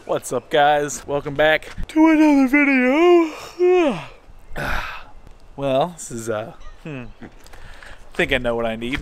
What's up, guys? Welcome back to another video. Well, this is I think I know what I need.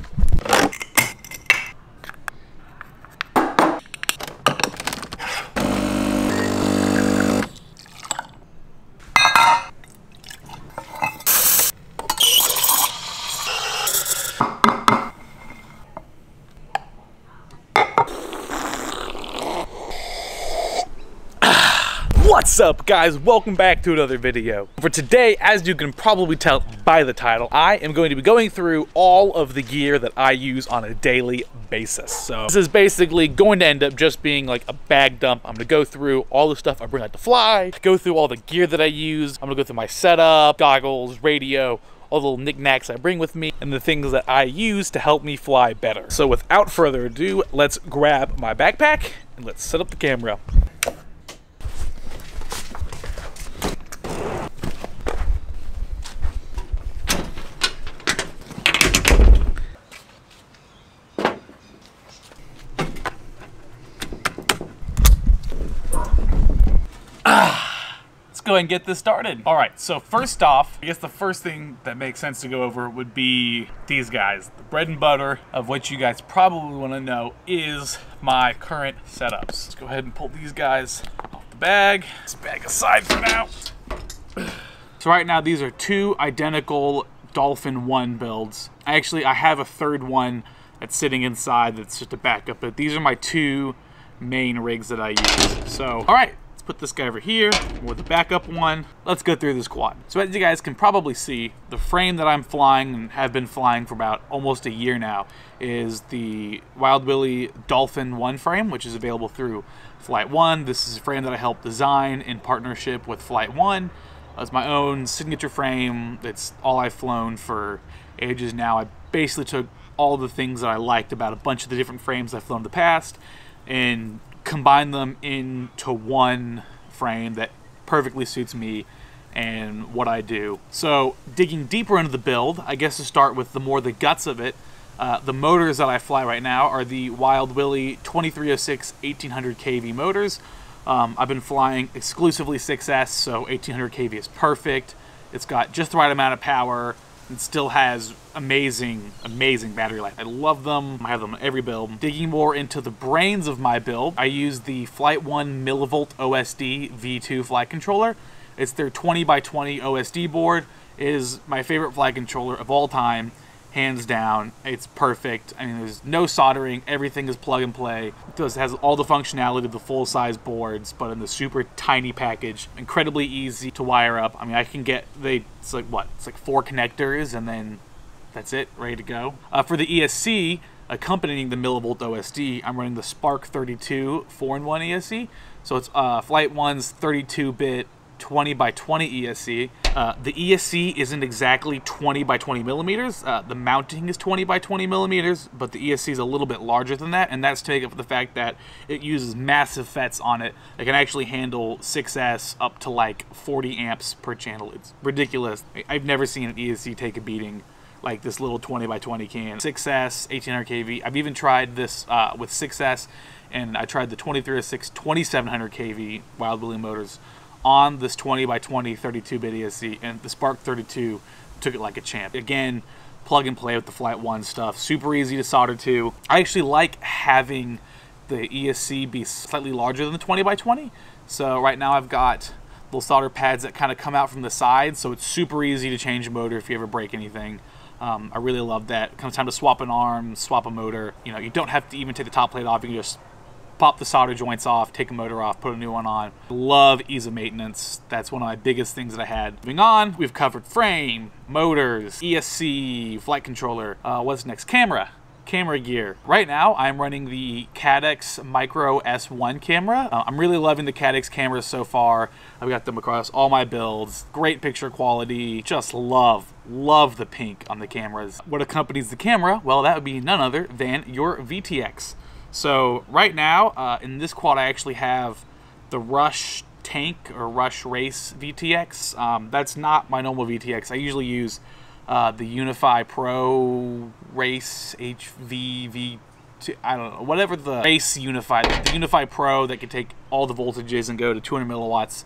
What's up, guys? Welcome back to another video. For today, as you can probably tell by the title, I am going to be going through all of the gear that I use on a daily basis. So this is basically going to end up just being like a bag dump. I'm gonna go through all the stuff I bring out to fly, go through all the gear that I use. I'm gonna go through my setup, goggles, radio, all the little knickknacks I bring with me, and the things that I use to help me fly better. So without further ado, let's grab my backpack and let's set up the camera. Let's go ahead and get this started. All right, so first off, I guess the first thing that makes sense to go over would be these guys. The bread and butter of what you guys probably want to know is my current setups. Let's go ahead and pull these guys off the bag. This bag aside for now. So right now, these are two identical Dolphin 1 builds. I have a third one that's sitting inside that's just a backup, but these are my two main rigs that I use. So, all right. Put this guy over here with the backup one. Let's go through this quad. So as you guys can probably see, the frame that I'm flying and have been flying for about almost a year now is the Wild Willy Dolphin 1 frame, which is available through Flight 1. This is a frame that I helped design in partnership with Flight 1. It's my own signature frame. It's all I've flown for ages now. I basically took all the things that I liked about a bunch of the different frames I've flown in the past and combine them into one frame that perfectly suits me and what I do. So digging deeper into the build, I guess to start with the guts of it, the motors that I fly right now are the Wild Willy 2306 1800 kV motors. I've been flying exclusively 6S, so 1800 kV is perfect. It's got just the right amount of power. It still has amazing battery life. I love them. I have them on every build. Digging more into the brains of my build, I use the Flight 1 millivolt OSD V2 flight controller. It's their 20x20 OSD board. It is my favorite flight controller of all time, hands down. It's perfect. I mean, there's no soldering. Everything is plug and play. It has all the functionality of the full-size boards, but in the super tiny package. Incredibly easy to wire up. I mean, I can get, it's like 4 connectors, and then that's it, ready to go. For the ESC, accompanying the millivolt OSD, I'm running the Spark 32 4-in-1 ESC. So it's Flight 1's 32-bit 20x20 ESC. The ESC isn't exactly 20x20 millimeters. The mounting is 20x20 millimeters, but the ESC is a little bit larger than that, and that's to make up for the fact that it uses massive FETs on it. It can actually handle 6S up to like 40 amps per channel. It's ridiculous. I've never seen an ESC take a beating like this little 20x20 can. 6S, 1800 kV. I've even tried this with 6S, and I tried the 2306 2700 kV Wild Willy motors on this 20x20 32-bit ESC, and the Spark 32 took it like a champ. Again, plug and play with the Flight 1 stuff. Super easy to solder to. I actually like having the ESC be slightly larger than the 20x20. So right now I've got little solder pads that kind of come out from the side, so it's super easy to change a motor if you ever break anything. I really love that. It comes time to swap an arm, swap a motor. You know, you don't have to even take the top plate off. You can just pop the solder joints off, take a motor off, put a new one on. Love ease of maintenance. That's one of my biggest things that I had. Moving on, we've covered frame, motors, ESC, flight controller. What's next? Camera gear. Right now, I'm running the Caddx Micro S1 camera. I'm really loving the Caddx cameras so far. I've got them across all my builds. Great picture quality. Just love the pink on the cameras. What accompanies the camera? Well, that would be none other than your VTX. So right now, in this quad, I actually have the Rush Tank or Rush Race VTX. That's not my normal VTX. I usually use the Unify Pro Race HVV I don't know, whatever the base Unify, the Unify Pro that can take all the voltages and go to 200 milliwatts.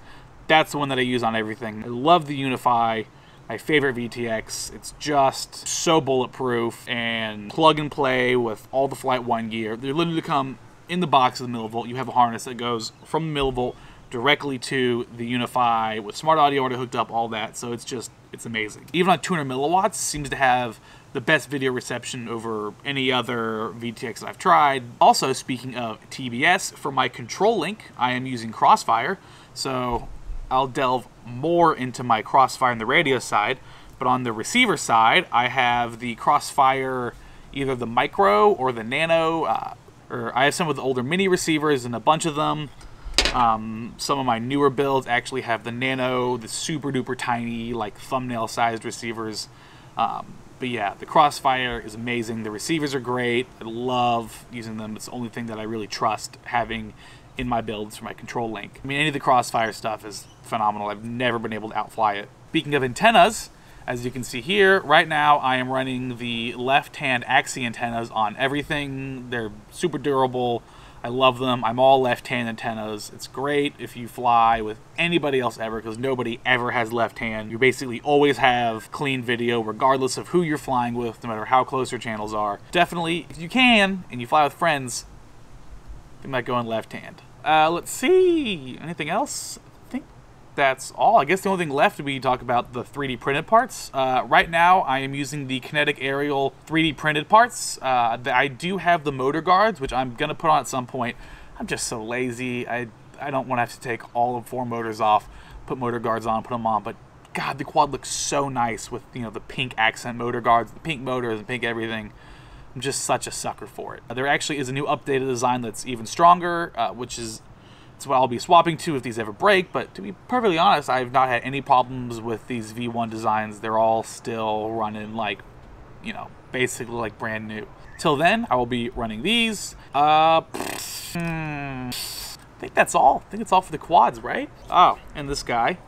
That's the one that I use on everything. I love the Unify, my favorite VTX. It's just so bulletproof and plug and play with all the Flight 1 gear. They literally come in the box of the millivolt. You have a harness that goes from the millivolt directly to the Unify with smart audio already hooked up, all that. So it's amazing. Even on 200 milliwatts, seems to have the best video reception over any other VTX that I've tried. Also, speaking of TBS, for my control link, I am using Crossfire. So I'll delve more into my Crossfire on the radio side, but on the receiver side, I have the Crossfire, either the Micro or the Nano, or I have some of the older mini receivers and a bunch of them. Some of my newer builds actually have the Nano, the super duper tiny, like thumbnail sized receivers. But yeah, the Crossfire is amazing. The receivers are great. I love using them. It's the only thing that I really trust having in my builds for my control link. I mean, any of the Crossfire stuff is phenomenal. I've never been able to outfly it. Speaking of antennas, as you can see here, right now I am running the left-hand Axie antennas on everything. They're super durable. I love them. I'm all left-hand antennas. It's great if you fly with anybody else ever, because nobody ever has left-hand. You basically always have clean video regardless of who you're flying with, no matter how close your channels are. Definitely, if you can, and you fly with friends, you might go in left-hand. Let's see. Anything else? I think that's all. I guess the only thing left would be to talk about the 3D printed parts. Right now, I am using the Kinetic Aerial 3D printed parts. I do have the motor guards, which I'm going to put on at some point. I'm just so lazy. I don't want to have to take all of 4 motors off, put motor guards on, put them on. But God, the quad looks so nice with, you know, the pink accent motor guards, the pink motors, and pink everything. I'm just such a sucker for it. There actually is a new updated design that's even stronger, which is it's what I'll be swapping to if these ever break. But to be perfectly honest, I've not had any problems with these V1 designs. They're all still running like, you know, basically like brand new. Till then, I will be running these. I think that's all. I think it's all for the quads, right? Oh, and this guy.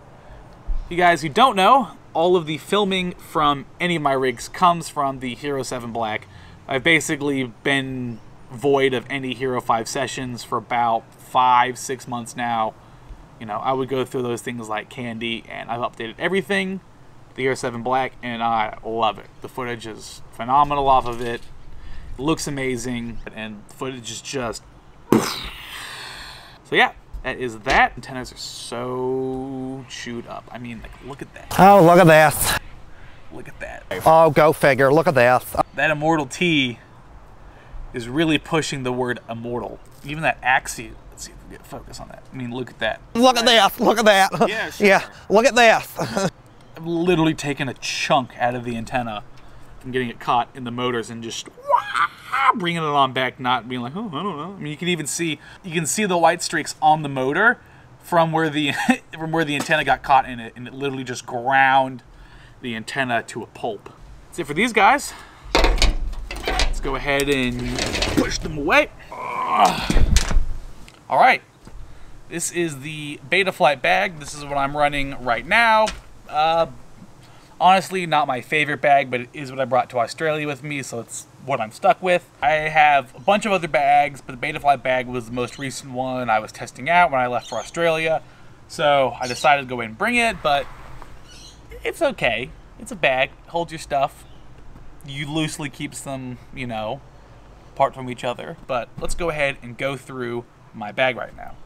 You guys who don't know, all of the filming from any of my rigs comes from the Hero 7 Black. I've basically been void of any Hero 5 sessions for about 5-6 months now. You know, I would go through those things like candy, and I've updated everything, the Hero 7 Black, and I love it. The footage is phenomenal off of it. It looks amazing, and the footage is just... So yeah, that is that. Antennas are so chewed up. I mean, like, look at that. Oh, look at that. Look at that. Oh, go figure. Look at that. That Immortal T is really pushing the word immortal. Even that Axie. Let's see if we get focus on that. I mean, look at that. Look at that. Look at that. Yeah, sure. Yeah, look at that. I've literally taken a chunk out of the antenna from getting it caught in the motors and just bringing it on back, not being like, oh, I don't know. I mean, you can see the white streaks on the motor from where the antenna got caught in it, and it literally just ground the antenna to a pulp. That's it for these guys. Let's go ahead and push them away. All right, this is the Betaflight bag. This is what I'm running right now. Honestly, not my favorite bag, but it is what I brought to Australia with me, so it's what I'm stuck with. I have a bunch of other bags, but the Betaflight bag was the most recent one I was testing out when I left for Australia. So I decided to go in and bring it, but it's okay. It's a bag, holds your stuff. You loosely keeps them, you know, apart from each other. But let's go ahead and go through my bag right now.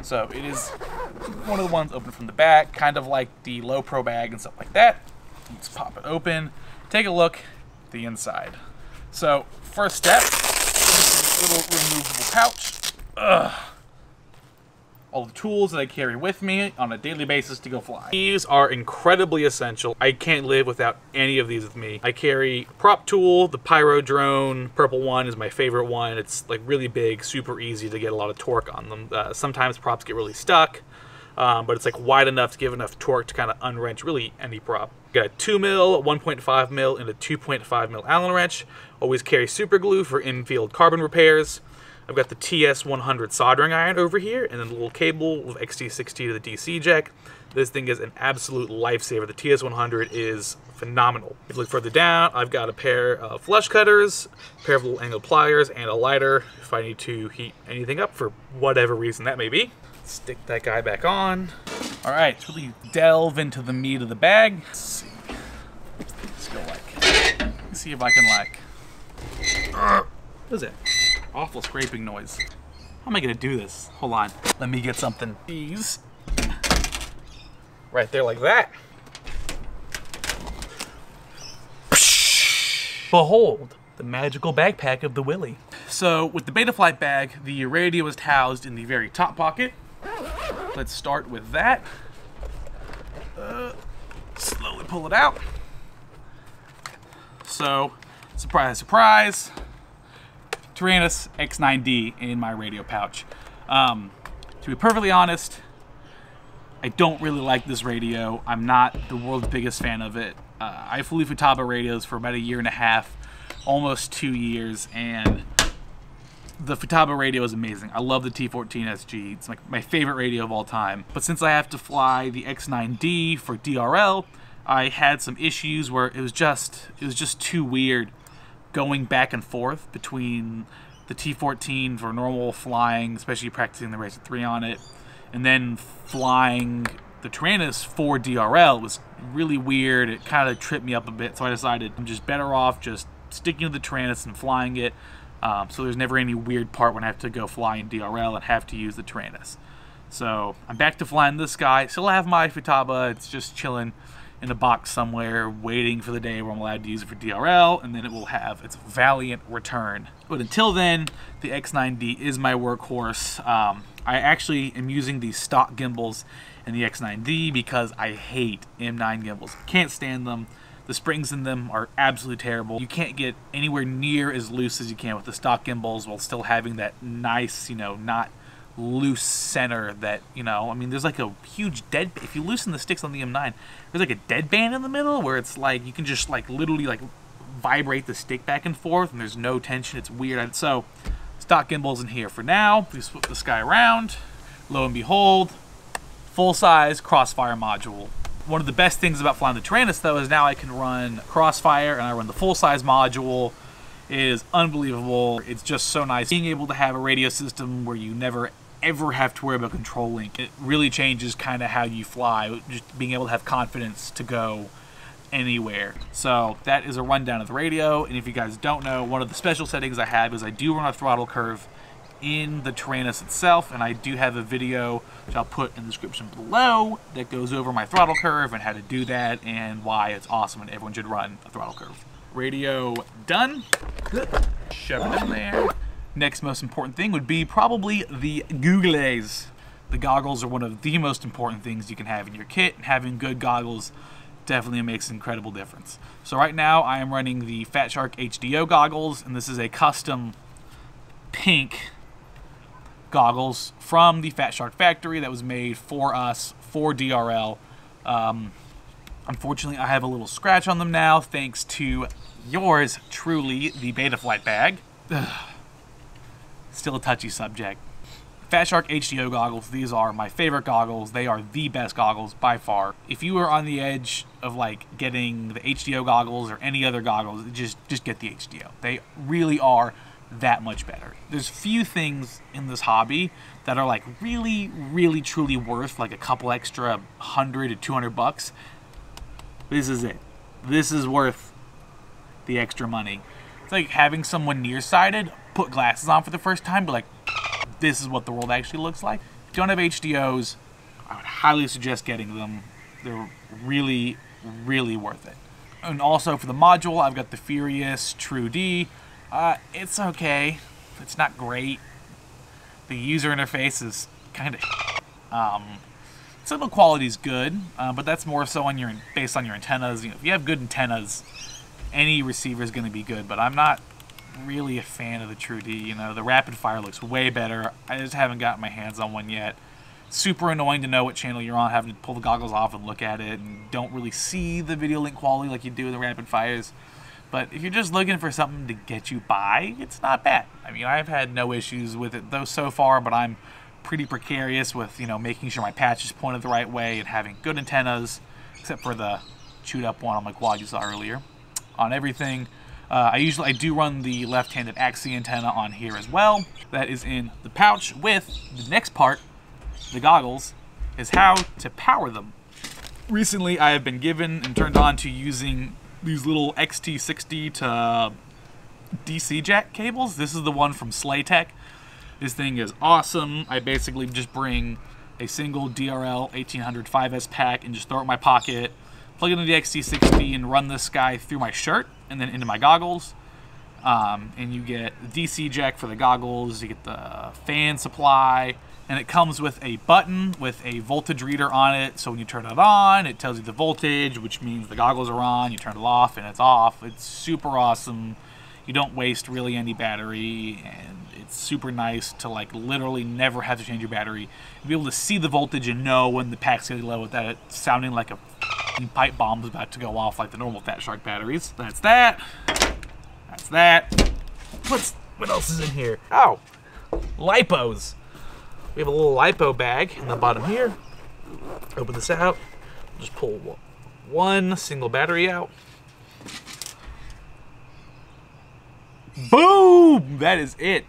So it is one of the ones open from the back, kind of like the Low Pro bag and stuff like that. Let's pop it open, take a look at the inside. So first step, little removable pouch. All the tools that I carry with me on a daily basis to go fly. These are incredibly essential. I can't live without any of these with me. I carry prop tool, the Pyro drone, purple one is my favorite one. It's like really big, super easy to get a lot of torque on them. Sometimes props get really stuck, but it's like wide enough to give enough torque to kind of unwrench really any prop. Got a 2 mil, 1.5 mil, and a 2.5 mil Allen wrench. Always carry super glue for in-field carbon repairs. I've got the TS100 soldering iron over here, and then the little cable of XT60 to the DC jack. This thing is an absolute lifesaver. The TS100 is phenomenal. If you look further down, I've got a pair of flush cutters, a pair of little angled pliers, and a lighter if I need to heat anything up for whatever reason that may be. Stick that guy back on. All right, let's really delve into the meat of the bag. Let's see. Let's go let's see if I can what is it? Awful scraping noise. How am I gonna do this? Hold on. Let me get something. These. Right there like that. Behold, the magical backpack of the Willy. So with the Betaflight bag, the radio is housed in the very top pocket. Let's start with that. Slowly pull it out. So, surprise, surprise, Tyrannus X9D in my radio pouch. To be perfectly honest, I don't really like this radio. I'm not the world's biggest fan of it. I flew Futaba radios for about 1.5 years, almost 2 years, and the Futaba radio is amazing. I love the T14 SG. It's like my favorite radio of all time. But since I have to fly the X9D for DRL, I had some issues where it was just too weird going back and forth between the T14 for normal flying, especially practicing the Racer 3 on it, and then flying the Tyrannus for DRL. It was really weird. It kind of tripped me up a bit, so I decided I'm just better off just sticking to the Tyrannus and flying it. So there's never any weird part when I have to go fly in DRL and have to use the Tyrannus. So I'm back to flying this guy. Still have my Futaba. It's just chilling in a box somewhere, waiting for the day where I'm allowed to use it for DRL, and then it will have its valiant return. But until then, the X9D is my workhorse. I actually am using these stock gimbals in the X9D because I hate M9 gimbals. Can't stand them. The springs in them are absolutely terrible. You can't get anywhere near as loose as you can with the stock gimbals while still having that nice, not loose center that, I mean, there's like a huge dead, if you loosen the sticks on the M9, there's like a dead band in the middle where it's like, you can just like literally like vibrate the stick back and forth and there's no tension. It's weird. So stock gimbals in here for now. Please flip this guy around. Lo and behold, full-size Crossfire module. One of the best things about flying the Tyrannus though is now I can run Crossfire and I run the full-size module. It is unbelievable. It's just so nice being able to have a radio system where you never ever have to worry about controlling. It really changes kind of how you fly, just being able to have confidence to go anywhere. So that is a rundown of the radio, and if you guys don't know, one of the special settings I have is I do run a throttle curve in the Tyrannus itself, and I do have a video which I'll put in the description below that goes over my throttle curve and how to do that and why it's awesome and everyone should run a throttle curve. Radio done. Shove it in there. Next most important thing would be probably the googles. The goggles are one of the most important things you can have in your kit, and having good goggles definitely makes an incredible difference. So right now I am running the Fat Shark HDO goggles, and this is a custom pink goggles from the Fat Shark factory that was made for us for DRL. Unfortunately, I have a little scratch on them now thanks to yours truly, the Betaflight bag. Still a touchy subject. Fat Shark HDO goggles, these are my favorite goggles. They are the best goggles by far. If you are on the edge of like getting the HDO goggles or any other goggles, just get the HDO. They really are that much better. There's few things in this hobby that are like really, really, truly worth like a couple extra 100 to 200 bucks. This is it. This is worth the extra money. It's like having someone nearsighted put glasses on for the first time, but like, this is what the world actually looks like. If you don't have HDOs, I would highly suggest getting them. They're really, really worth it. And also for the module, I've got the Furious True D. It's okay. It's not great. The user interface is kind of signal quality is good, but that's more so on based on your antennas. If you have good antennas, any receiver is going to be good. But I'm not really a fan of the True D. The rapid fire looks way better. I just haven't gotten my hands on one yet. Super annoying to know what channel you're on, having to pull the goggles off and look at it, and don't really see the video link quality like you do in the rapid fires. But if you're just looking for something to get you by, it's not bad. I mean, I've had no issues with it though so far, but I'm pretty precarious with, you know, making sure my patch is pointed the right way and having good antennas, except for the chewed up one on my quad you saw earlier. On everything, I do run the left-handed axis antenna on here as well. That is in the pouch with the next part, the goggles, is how to power them. Recently, I have been given and turned on to using these little XT60 to DC jack cables. This is the one from Slaytech. This thing is awesome. I basically just bring a single DRL 1800 5S pack and just throw it in my pocket, plug it into the XT60 and run this guy through my shirt and then into my goggles. And you get the DC jack for the goggles, you get the fan supply, and it comes with a button with a voltage reader on it, so when you turn it on, it tells you the voltage, which means the goggles are on. You turn it off, and it's off. It's super awesome. You don't waste really any battery, and it's super nice to like literally never have to change your battery. You'll be able to see the voltage and know when the pack's getting low without it sounding like a pipe bomb is about to go off like the normal Fat Shark batteries. That's that. That's that. What else is in here? Oh, lipos. We have a little lipo bag in the bottom here. Open this out. Just pull one single battery out. Boom! That is it.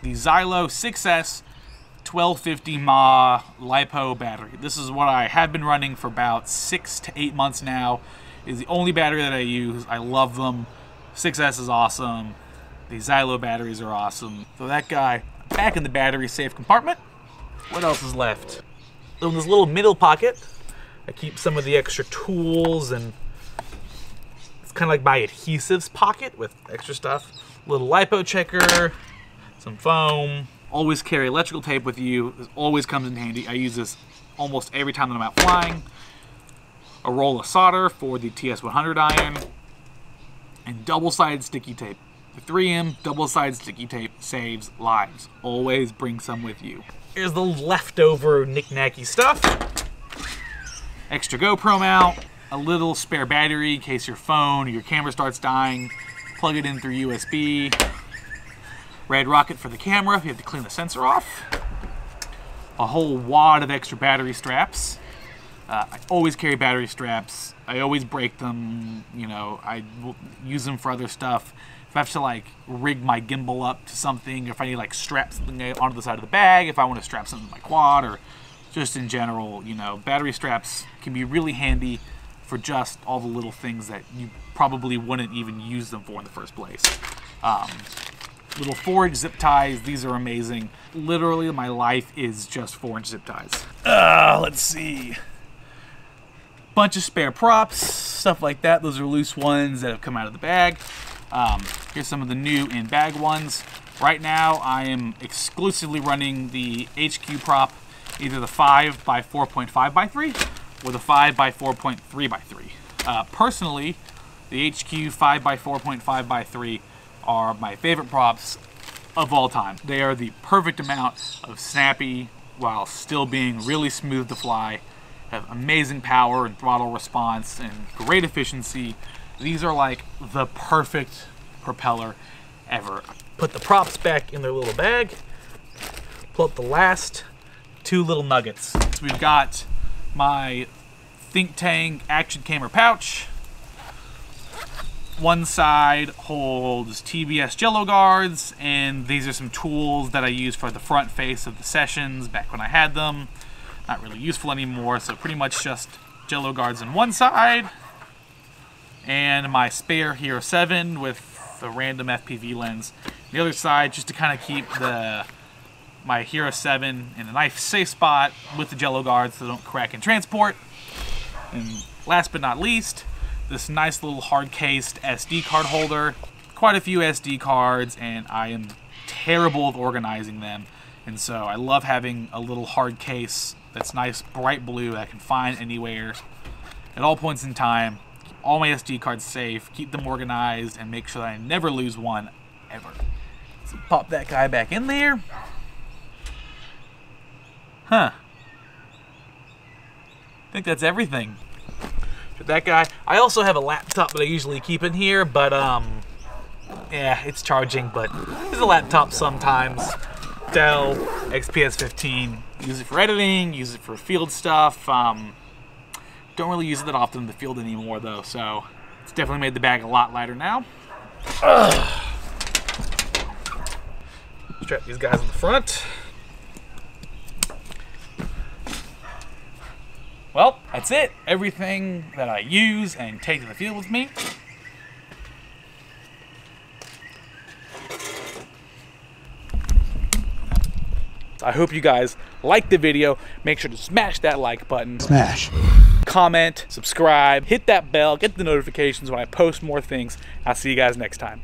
The Xylo 6S 1250 mAh lipo battery. This is what I have been running for about 6 to 8 months now. It is the only battery that I use. I love them. 6S is awesome. The Xylo batteries are awesome. Throw that guy back in the battery safe compartment. What else is left? In this little middle pocket, I keep some of the extra tools, and it's kind of like my adhesives pocket with extra stuff. Little lipo checker, some foam. Always carry electrical tape with you. This always comes in handy. I use this almost every time that I'm out flying. A roll of solder for the TS100 iron, and double-sided sticky tape. The 3M double-sided sticky tape saves lives. Always bring some with you. Here's the leftover knick-knacky stuff. Extra GoPro mount, a little spare battery in case your phone or your camera starts dying. Plug it in through USB. Red rocket for the camera if you have to clean the sensor off. A whole wad of extra battery straps. I always carry battery straps. I always break them. You know, I will use them for other stuff. If I have to like rig my gimbal up to something, or if I need like strap something onto the side of the bag, if I want to strap something to my quad, or just in general, you know, battery straps can be really handy for just all the little things that you probably wouldn't even use them for in the first place. Little 4-inch zip ties, these are amazing. Literally, my life is just 4-inch zip ties. Let's see. Bunch of spare props, stuff like that. Those are loose ones that have come out of the bag. Here's some of the new in-bag ones. Right now, I am exclusively running the HQ prop, either the 5 by 4.5 by 3 or the 5 by 4.3 by 3. Personally, the HQ 5 by 4.5 by 3 are my favorite props of all time. They are the perfect amount of snappy while still being really smooth to fly. Have amazing power and throttle response and great efficiency. These are like the perfect propeller ever. Put the props back in their little bag. Pull up the last 2 little nuggets. So we've got my Think Tank action camera pouch. One side holds TBS jello guards, and these are some tools that I use for the front face of the sessions back when I had them. Not really useful anymore, so pretty much just jello guards on one side, and my spare Hero 7 with the random FPV lens. The other side, just to kind of keep my Hero 7 in a nice safe spot with the jello guards so they don't crack in transport. And last but not least, this nice little hard-cased SD card holder. Quite a few SD cards, and I am terrible at organizing them. And so I love having a little hard case that's nice bright blue that I can find anywhere at all points in time. Keep all my SD cards safe, keep them organized, and make sure that I never lose one, ever. So pop that guy back in there. Huh. I think that's everything. That guy. I also have a laptop that I usually keep in here, but Yeah, it's charging, but it's a laptop sometimes. Dell XPS 15. Use it for editing, use it for field stuff. Don't really use it that often in the field anymore though, so it's definitely made the bag a lot lighter now. Strap these guys in the front. Well, that's it. Everything that I use and take to the field with me. I hope you guys liked the video. Make sure to smash that like button. Smash. Comment, subscribe, hit that bell, get the notifications when I post more things. I'll see you guys next time.